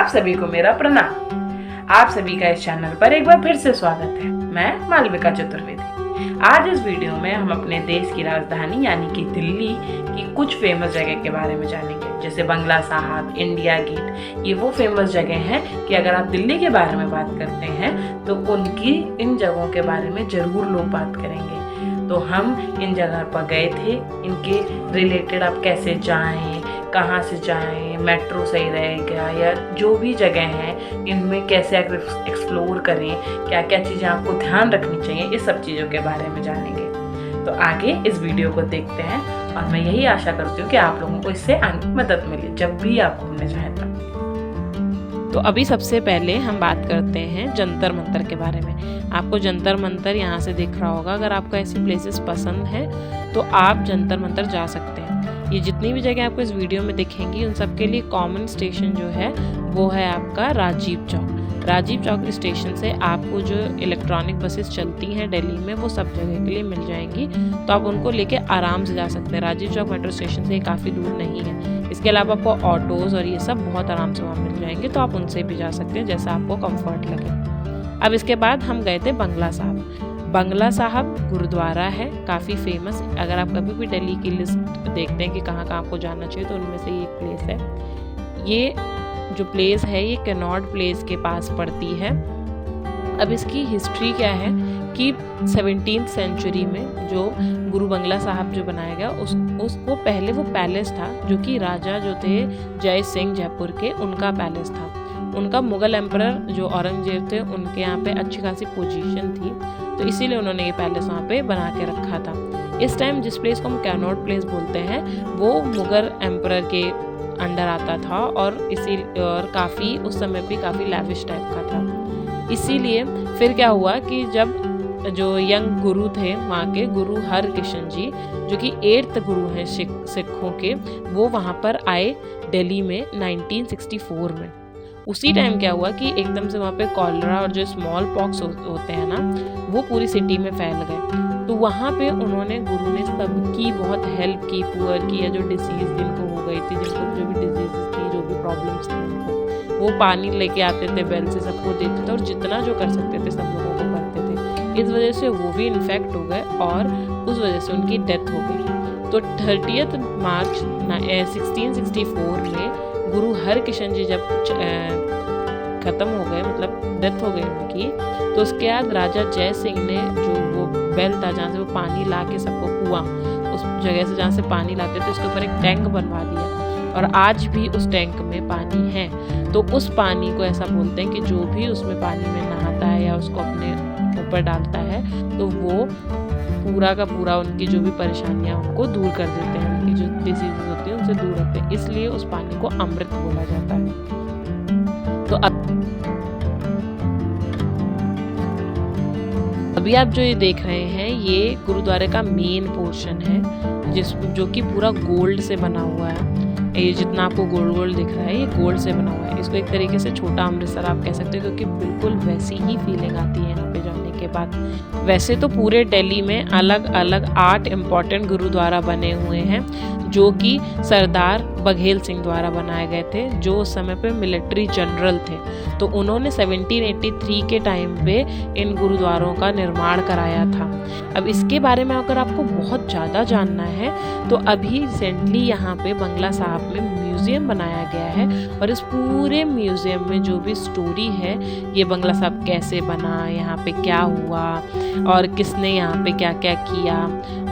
आप सभी को मेरा प्रणाम। आप सभी का इस चैनल पर एक बार फिर से स्वागत है। मैं मालविका चतुर्वेदी। आज इस वीडियो में हम अपने देश की राजधानी यानी कि दिल्ली की कुछ फेमस जगह के बारे में जानेंगे, जैसे बंगला साहब, इंडिया गेट। ये वो फेमस जगह हैं कि अगर आप दिल्ली के बारे में बात करते हैं तो उनकी इन जगहों के बारे में ज़रूर लोग बात करेंगे। तो हम इन जगह पर गए थे, इनके रिलेटेड आप कैसे जाएं, कहाँ से जाएं, मेट्रो सही रहेगा या जो भी जगह हैं इनमें कैसे एक्सप्लोर करें, क्या क्या चीज़ें आपको ध्यान रखनी चाहिए, इस सब चीज़ों के बारे में जानेंगे। तो आगे इस वीडियो को देखते हैं और मैं यही आशा करती हूँ कि आप लोगों को इससे आगे मदद मिले जब भी आप घूमने जाएं तब। तो अभी सबसे पहले हम बात करते हैं जंतर मंतर के बारे में। आपको जंतर मंतर यहाँ से दिख रहा होगा। अगर आपको ऐसी प्लेसेस पसंद है तो आप जंतर मंतर जा सकते हैं। ये जितनी भी जगह आपको इस वीडियो में दिखेंगी उन सब के लिए कॉमन स्टेशन जो है वो है आपका राजीव चौक। राजीव चौक स्टेशन से आपको जो इलेक्ट्रॉनिक बसेस चलती हैं दिल्ली में वो सब जगह के लिए मिल जाएंगी, तो आप उनको लेके आराम से जा सकते हैं। राजीव चौक मेट्रो स्टेशन से काफ़ी दूर नहीं है। इसके अलावा आपको ऑटोज़ और ये सब बहुत आराम से वहाँ मिल जाएंगे, तो आप उनसे भी जा सकते हैं जैसा आपको कंफर्ट लगे। अब इसके बाद हम गए थे बंगला साहब। बंगला साहब गुरुद्वारा है, काफ़ी फेमस। अगर आप कभी भी दिल्ली की लिस्ट देखते हैं कि कहाँ कहाँ आपको जाना चाहिए तो उनमें से ये एक प्लेस है। ये जो प्लेस है ये कनॉट प्लेस के पास पड़ती है। अब इसकी हिस्ट्री क्या है कि 17th सेंचुरी में जो गुरु बंगला साहब जो बनाया गया उसको पहले वो पैलेस था जो कि राजा जो थे जय सिंह जयपुर के, उनका पैलेस था। उनका मुगल एम्परर जो औरंगजेब थे उनके यहाँ पे अच्छी खासी पोजीशन थी, तो इसीलिए उन्होंने ये पैलेस वहाँ पे बना के रखा था। इस टाइम जिस प्लेस को हम कैनॉट प्लेस बोलते हैं वो मुगल एम्परर के अंडर आता था और काफ़ी उस समय भी काफ़ी लैविश टाइप का था। इसीलिए फिर क्या हुआ कि जब जो यंग गुरु थे वहाँ के, गुरु हरकृष्ण जी जो कि 8th गुरु हैं सिखों के, वो वहाँ पर आए दिल्ली में 1964 में। उसी टाइम क्या हुआ कि एकदम से वहाँ पे कॉलरा और जो स्मॉल पॉक्स होते हैं ना वो पूरी सिटी में फैल गए। तो वहाँ पे उन्होंने गुरु ने सबकी बहुत हेल्प की, पुअर की या जो डिसीज़ जिनको हो गई थी, जिनको जो भी डिजीज़ थी, जो भी प्रॉब्लम्स थी उनको, वो पानी लेके आते थे बेल से, सबको देते थे और जितना जो कर सकते थे सब लोगों को करते थे। इस वजह से वो भी इन्फेक्ट हो गए और उस वजह से उनकी डेथ हो गई। तो 30 मार्च 1664 में गुरु हरकृष्ण जी जब ख़त्म हो गए, मतलब डेथ हो गई उनकी, तो उसके बाद राजा जय सिंह ने जो वो बेल था जहाँ से वो पानी ला के सबको कुआं, उस जगह से जहाँ से पानी लाते थे उसके ऊपर एक टैंक बनवा दिया और आज भी उस टैंक में पानी है। तो उस पानी को ऐसा बोलते हैं कि जो भी उसमें पानी में नहाता है या उसको अपने ऊपर डालता है तो वो पूरा का पूरा उनकी जो भी परेशानियां उनको दूर कर देते हैं, उनकी जो डिसीजेज होती है उनसे दूर रखते हैं। इसलिए उस पानी को अमृत बोला जाता है। तो अभी आप जो ये देख रहे हैं ये गुरुद्वारे का मेन पोर्शन है जो कि पूरा गोल्ड से बना हुआ है। ये जितना आपको गोल्ड दिख रहा है ये गोल्ड से बना हुआ है। इसको एक तरीके से छोटा अमृतसर आप कह सकते हो क्योंकि बिल्कुल वैसी ही फीलिंग आती है यहाँ पे जाने के बाद। वैसे तो पूरे दिल्ली में अलग अलग 8 इम्पॉर्टेंट गुरुद्वारा बने हुए हैं जो कि सरदार बघेल सिंह द्वारा बनाए गए थे, जो उस समय पे मिलिट्री जनरल थे। तो उन्होंने 1783 के टाइम पे इन गुरुद्वारों का निर्माण कराया था। अब इसके बारे में अगर आपको बहुत ज़्यादा जानना है तो अभी रिसेंटली यहाँ पे बंगला साहब में म्यूज़ियम बनाया गया है और इस पूरे म्यूज़ियम में जो भी स्टोरी है ये बंगला साहब कैसे बना, यहाँ पे क्या हुआ और किसने यहाँ पे क्या क्या किया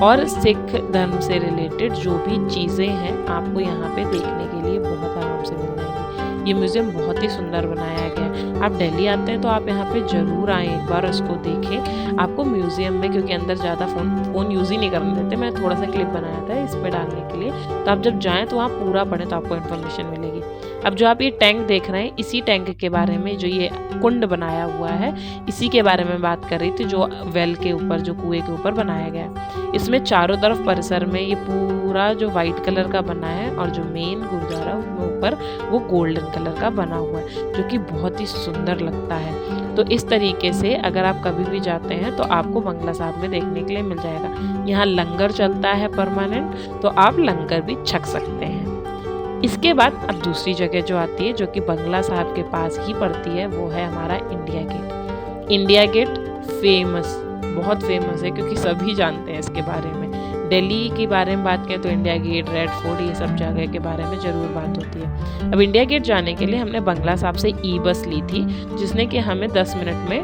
और सिख धर्म से रिलेटेड जो भी चीज़ें हैं आपको यहाँ पे देखने के लिए बहुत आराम से मिल जाएंगी। ये म्यूज़ियम बहुत ही सुंदर बनाया गया है। आप दिल्ली आते हैं तो आप यहाँ पे ज़रूर आएँ, एक बार उसको देखें। आपको म्यूज़ियम में, क्योंकि अंदर ज़्यादा फ़ोन यूज़ ही नहीं करने देते, मैं थोड़ा सा क्लिप बनाया था इस पर डालने के लिए, तो आप जब जाएँ तो वहाँ पूरा पढ़ें तो आपको इन्फॉर्मेशन मिलेगी। अब जो आप ये टैंक देख रहे हैं इसी टैंक के बारे में, जो ये कुंड बनाया हुआ है इसी के बारे में बात कर रही थी, जो वेल के ऊपर, जो कुएं के ऊपर बनाया गया है। इसमें चारों तरफ परिसर में ये पूरा जो वाइट कलर का बना है और जो मेन गुरुद्वारा ऊपर वो गोल्डन कलर का बना हुआ है जो कि बहुत ही सुंदर लगता है। तो इस तरीके से अगर आप कभी भी जाते हैं तो आपको बंगला साहब में देखने के लिए मिल जाएगा। यहाँ लंगर चलता है परमानेंट, तो आप लंगर भी छक सकते हैं। इसके बाद अब दूसरी जगह जो आती है, जो कि बंगला साहब के पास ही पड़ती है, वो है हमारा India Gate. India Gate famous, बहुत फेमस है, क्योंकि सभी जानते हैं इसके बारे में। दिल्ली के बारे में बात करें तो इंडिया गेट, रेड फोर्ट, ये सब जगह के बारे में ज़रूर बात होती है। अब इंडिया गेट जाने के लिए हमने बंगला साहब से ई बस ली थी, जिसने कि हमें 10 मिनट में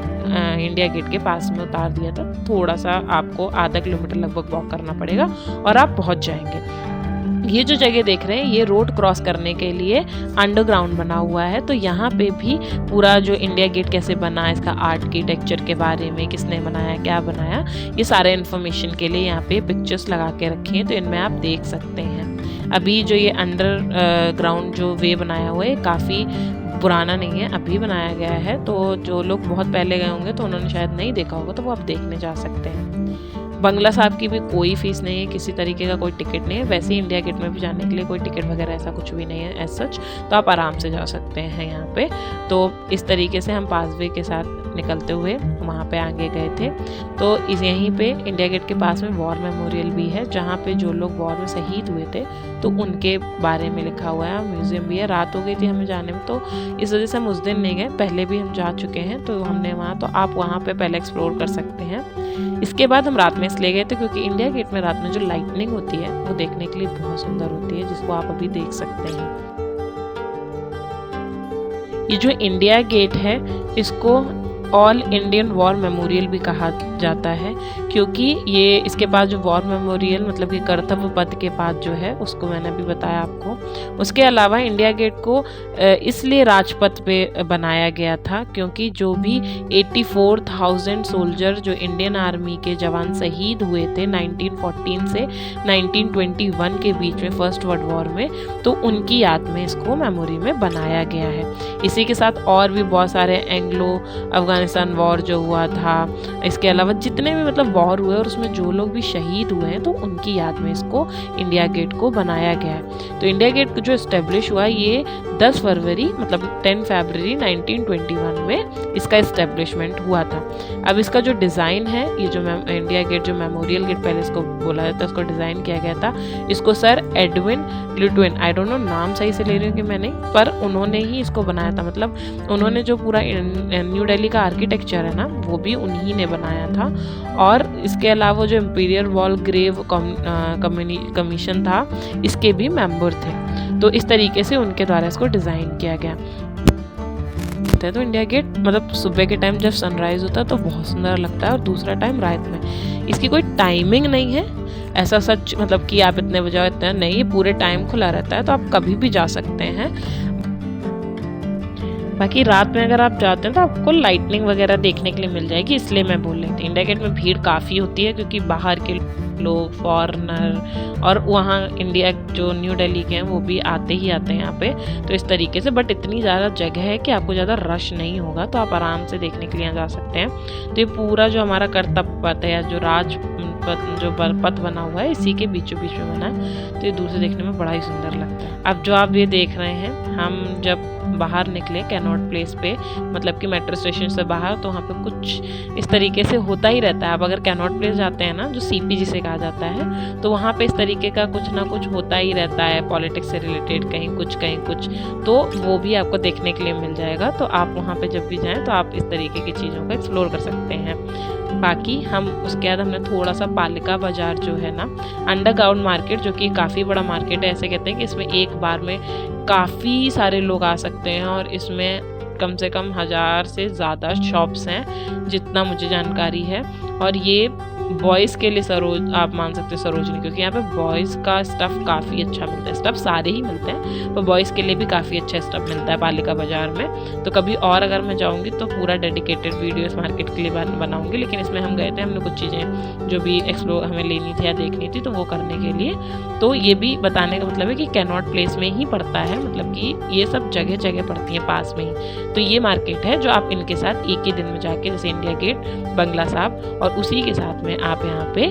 इंडिया गेट के पास में उतार दिया था। थोड़ा सा आपको आधा किलोमीटर लगभग वॉक करना पड़ेगा और आप पहुंच जाएंगे। ये जो जगह देख रहे हैं, ये रोड क्रॉस करने के लिए अंडरग्राउंड बना हुआ है। तो यहाँ पे भी पूरा जो इंडिया गेट कैसे बना, इसका आर्किटेक्चर के बारे में, किसने बनाया, क्या बनाया, ये सारे इन्फॉर्मेशन के लिए यहाँ पे पिक्चर्स लगा के रखे हैं, तो इनमें आप देख सकते हैं। अभी जो ये अंडरग्राउंड जो वे बनाया हुआ है, काफ़ी पुराना नहीं है, अभी बनाया गया है। तो जो लोग बहुत पहले गए होंगे तो उन्होंने शायद नहीं देखा होगा, तो वो आप देखने जा सकते हैं। बंगला साहब की भी कोई फ़ीस नहीं है, किसी तरीके का कोई टिकट नहीं है। वैसे ही इंडिया गेट में भी जाने के लिए कोई टिकट वगैरह ऐसा कुछ भी नहीं है एज सच, तो आप आराम से जा सकते हैं यहाँ पे। तो इस तरीके से हम पासवे के साथ निकलते हुए वहाँ पे आगे गए थे। तो इस यहीं पे इंडिया गेट के पास में वॉर मेमोरियल भी है, जहाँ पे जो लोग वॉर में शहीद हुए थे तो उनके बारे में लिखा हुआ है। म्यूज़ियम भी है। रात हो गई थी हमें जाने में, तो इस वजह से हम उस दिन नहीं गए, पहले भी हम जा चुके हैं तो हमने वहाँ, तो आप वहाँ पे पहले एक्सप्लोर कर सकते हैं। इसके बाद हम रात में इसलिए गए थे क्योंकि इंडिया गेट में रात में जो लाइटनिंग होती है वो देखने के लिए बहुत सुंदर होती है, जिसको आप अभी देख सकते हैं। ये जो इंडिया गेट है, इसको ऑल इंडियन वॉर मेमोरियल भी कहा जाता है, क्योंकि ये इसके पास जो वॉर मेमोरियल मतलब कि कर्तव्य पथ के पास जो है, उसको मैंने अभी बताया आपको। उसके अलावा इंडिया गेट को इसलिए राजपथ पे बनाया गया था क्योंकि जो भी 84,000 सोल्जर जो इंडियन आर्मी के जवान शहीद हुए थे 1914 से 1921 के बीच में फर्स्ट वर्ल्ड वॉर में, तो उनकी याद में इसको मेमोरी में बनाया गया है। इसी के साथ और भी बहुत सारे एंग्लो अफगानिस्तान वॉर जो हुआ था, इसके अलावा जितने भी मतलब वॉर हुए और उसमें जो लोग भी शहीद हुए हैं, तो उनकी याद में इसको इंडिया गेट को बनाया गया है। तो इंडिया गेट जो एस्टेब्लिश हुआ, ये 10 फरवरी मतलब 10 फरवरी 1921 में इसका एस्टेब्लिशमेंट हुआ था। अब इसका जो डिज़ाइन है, ये जो इंडिया गेट जो मेमोरियल गेट पहले इसको बोला जाता है, उसको डिज़ाइन किया गया था, इसको sir Edwin Lutwin, I don't know नाम सही से ले रही हूँ कि मैं नहीं, पर उन्होंने ही इसको बनाया था। मतलब उन्होंने जो पूरा न्यू दिल्ली का आर्किटेक्चर है ना, वो भी उन्हीं ने बनाया था। और इसके अलावा जो इम्पीरियल वॉल ग्रेव कमीशन था, इसके भी मेंबर थे। तो इस तरीके से उनके द्वारा इसको डिज़ाइन किया गया। तो इंडिया गेट मतलब सुबह के टाइम जब सनराइज होता है तो बहुत सुंदर लगता है, और दूसरा टाइम रात में। इसकी कोई टाइमिंग नहीं है ऐसा सच, मतलब कि आप इतने बजे इतने नहीं, ये पूरे टाइम खुला रहता है, तो आप कभी भी जा सकते हैं। बाकी रात में अगर आप जाते हैं तो आपको लाइटनिंग वगैरह देखने के लिए मिल जाएगी, इसलिए मैं बोल रही थी। इंडिया गेट में भीड़ काफ़ी होती है क्योंकि बाहर के लोग, फॉरेनर, और वहाँ इंडिया जो न्यू दिल्ली के हैं वो भी आते ही आते हैं यहाँ पे। तो इस तरीके से, बट इतनी ज़्यादा जगह है कि आपको ज़्यादा रश नहीं होगा, तो आप आराम से देखने के लिए यहाँ जा सकते हैं। तो ये पूरा जो हमारा कर्तव्य पथ है या जो जो पथ बना हुआ है, इसी के बीचों बीच में बना है, तो ये दूर से देखने में बड़ा ही सुंदर लगता है। अब जो आप ये देख रहे हैं, हम जब बाहर निकले कैनॉट प्लेस पे, मतलब कि मेट्रो स्टेशन से बाहर, तो वहाँ पे कुछ इस तरीके से होता ही रहता है। आप अगर कैनॉट प्लेस जाते हैं ना, जो सीपी जिसे कहा जाता है, तो वहाँ पे इस तरीके का कुछ ना कुछ होता ही रहता है, पॉलिटिक्स से रिलेटेड, कहीं कुछ, तो वो भी आपको देखने के लिए मिल जाएगा। तो आप वहाँ पे जब भी जाएँ तो आप इस तरीके की चीज़ों को एक्सप्लोर कर सकते हैं। बाकी हम उसके बाद हमने थोड़ा सा पालिका बाज़ार जो है ना, अंडरग्राउंड मार्केट, जो कि काफ़ी बड़ा मार्केट है, ऐसे कहते हैं कि इसमें एक बार में काफ़ी सारे लोग आ सकते हैं, और इसमें कम से कम 1000 से ज़्यादा शॉप्स हैं जितना मुझे जानकारी है। और ये बॉयज़ के लिए आप मान सकते हैं सरोजनी, क्योंकि यहाँ पे बॉयज़ का स्टफ़ काफ़ी अच्छा मिलता है। स्टफ़ सारे ही मिलते हैं, पर बॉयज़ के लिए भी काफ़ी अच्छा स्टफ़ मिलता है पालिका बाज़ार में। तो कभी और अगर मैं जाऊँगी तो पूरा डेडिकेटेड वीडियो इस मार्केट के लिए बनाऊँगी, लेकिन इसमें हम गए थे, हमने कुछ चीज़ें जो भी एक्सप्लोर हमें लेनी थी या देखनी थी, तो वो करने के लिए। तो ये भी बताने का मतलब है कि कैनॉट प्लेस में ही पड़ता है, मतलब कि ये सब जगह जगह पड़ती हैं पास में ही। तो ये मार्केट है जो आप इनके साथ एक ही दिन में जाके, जैसे इंडिया गेट, बंगला साहब, और उसी के साथ में आप यहाँ पे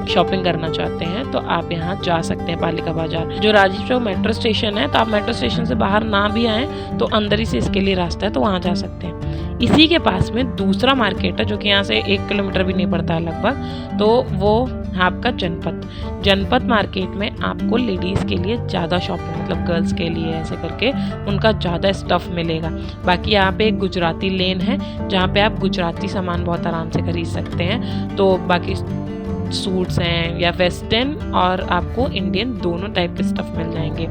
शॉपिंग करना चाहते हैं तो आप यहाँ जा सकते हैं पालिका बाजार। जो राजीव चौक मेट्रो स्टेशन है, तो आप मेट्रो स्टेशन से बाहर ना भी आएँ तो अंदर ही से इसके लिए रास्ता है, तो वहाँ जा सकते हैं। इसी के पास में दूसरा मार्केट है जो कि यहाँ से 1 किलोमीटर भी नहीं पड़ता है लगभग, तो वो है आपका जनपद मार्केट में आपको लेडीज़ के लिए ज़्यादा शॉपिंग, मतलब गर्ल्स के लिए ऐसे करके उनका ज़्यादा स्टफ़ मिलेगा। बाकी यहाँ पे एक गुजराती लेन है जहाँ पे आप गुजराती सामान बहुत आराम से खरीद सकते हैं। तो बाकी सूट्स हैं या वेस्टर्न और आपको इंडियन दोनों टाइप के स्टफ़ मिल जाएंगे।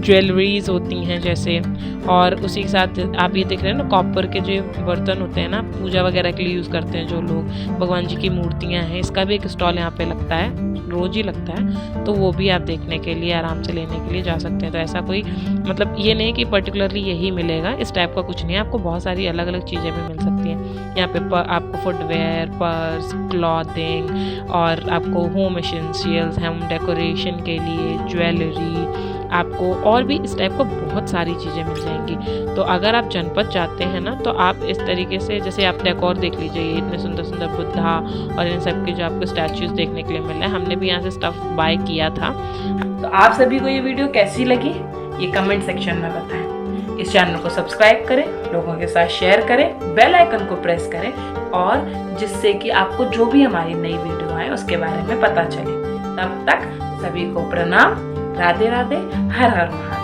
ज्वेलरीज होती हैं जैसे, और उसी के साथ आप ये देख रहे हैं ना कॉपर के जो बर्तन होते हैं ना, पूजा वगैरह के लिए यूज़ करते हैं जो लोग, भगवान जी की मूर्तियां हैं, इसका भी एक स्टॉल यहाँ पे लगता है, रोज़ ही लगता है। तो वो भी आप देखने के लिए, आराम से लेने के लिए जा सकते हैं। तो ऐसा कोई मतलब ये नहीं कि पर्टिकुलरली यही मिलेगा, इस टाइप का कुछ नहीं है, आपको बहुत सारी अलग अलग चीज़ें भी मिल सकती हैं यहाँ पे। आपको फुटवेयर, पर्स, क्लॉथिंग और आपको होम एसेंशियल्स, होम डेकोरेशन के लिए ज्वेलरी, आपको और भी इस टाइप का बहुत सारी चीज़ें मिल जाएंगी। तो अगर आप जनपद जाते हैं ना, तो आप इस तरीके से, जैसे आप डेकोर देख लीजिए, ये इतने सुंदर सुंदर बुद्धा और इन सब के जो आपको स्टैचूज देखने के लिए मिल रहे हैं, हमने भी यहाँ से स्टफ बाय किया था। तो आप सभी को ये वीडियो कैसी लगी ये कमेंट सेक्शन में बताएं। इस चैनल को सब्सक्राइब करें, लोगों के साथ शेयर करें, बेल आइकन को प्रेस करें, और जिससे कि आपको जो भी हमारी नई वीडियो आए उसके बारे में पता चले। तब तक सभी को प्रणाम, राधे राधे, हर हर महादेव।